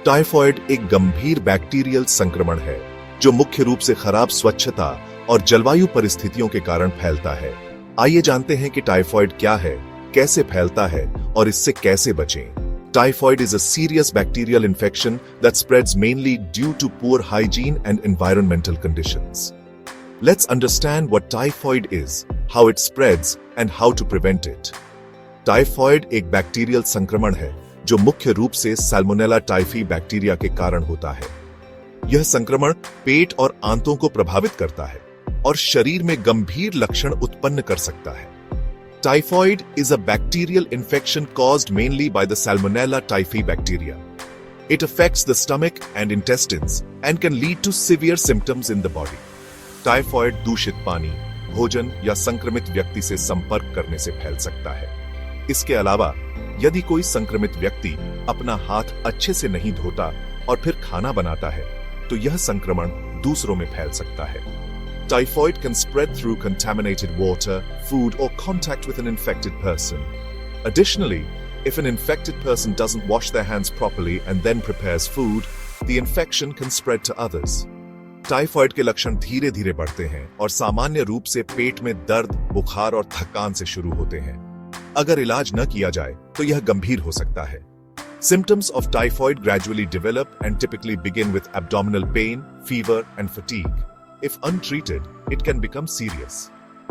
Typhoid एक गंभीर bacterial संक्रमण है जो मुख्य रूप से खराब स्वच्छता और जलवायु परिस्थितियों के कारण फैलता है। आइए जानते हैं कि टाइफॉइड क्या है, कैसे फैलता है और इससे कैसे बचें। Typhoid is a serious bacterial infection that spreads mainly due to poor hygiene and environmental conditions. Let's understand what typhoid is, how it spreads and how to prevent it. Typhoid एक बैक्टीरियल संक्रमण है जो मुख्य रूप से Salmonella typhi bacteria के कारण होता है। यह संक्रमण पेट और आंतों को प्रभावित करता है और शरीर में गंभीर लक्षण उत्पन्न कर सकता है। Typhoid is a bacterial infection caused mainly by the Salmonella typhi bacteria. It affects the stomach and intestines and can lead to severe symptoms in the body. Typhoid दूषित पानी, भोजन या संक्रमित व्यक्ति से संपर्क करने से फैल सकता है। इसके अलावा यदि कोई संक्रमित व्यक्ति अपना हाथ अच्छे से नहीं धोता और फिर खाना बनाता है तो यह संक्रमण दूसरों में फैल सकता है। Typhoid can spread through contaminated water, food, or contact with an infected person. Additionally, if an infected person doesn't wash their hands properly and then prepares food, the infection can spread to others. Typhoid के लक्षण धीरे धीरे बढ़ते हैं और सामान्य रूप से पेट में दर्द, बुखार और थकान से शुरू होते हैं। अगर इलाज न किया जाए तो यह गंभीर हो सकता है। Symptoms of typhoid gradually develop and typically begin with abdominal pain, fever, and fatigue. If untreated, it can become serious.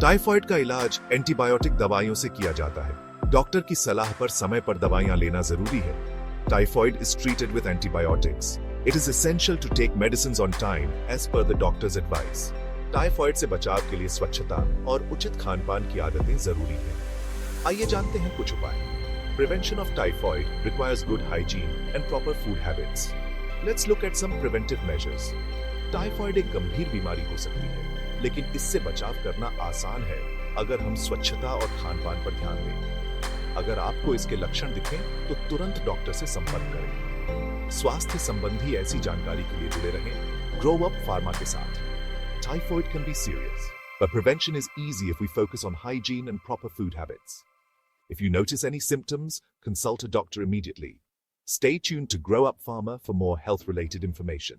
Typhoid का इलाज एंटीबायोटिक दवाइयों से किया जाता है। डॉक्टर की सलाह पर समय पर दवाइयां लेना जरूरी है। Typhoid is treated with antibiotics. It is essential to take medicines on time as per the doctor's advice. Typhoid से बचाव के लिए स्वच्छता और उचित खान-पान की आदतें जरूरी हैं। आइए जानते हैं कुछ उपाय। Prevention of typhoid requires good hygiene and proper food habits. Let's look at some preventive measures. Typhoid एक गंभीर बीमारी हो सकती है, लेकिन इससे बचाव करना आसान है अगर हम स्वच्छता और खान-पान पर ध्यान दें। अगर आपको इसके लक्षण दिखें तो तुरंत डॉक्टर से संपर्क करें। स्वास्थ्य संबंधी ऐसी जानकारी के लिए जुड़े रहें ग्रो अप फार्मा के साथ। Typhoid can be serious, but prevention is easy if we focus on hygiene and proper food habits. If you notice any symptoms, consult a doctor immediately. Stay tuned to Grow Up Pharma for more health-related information.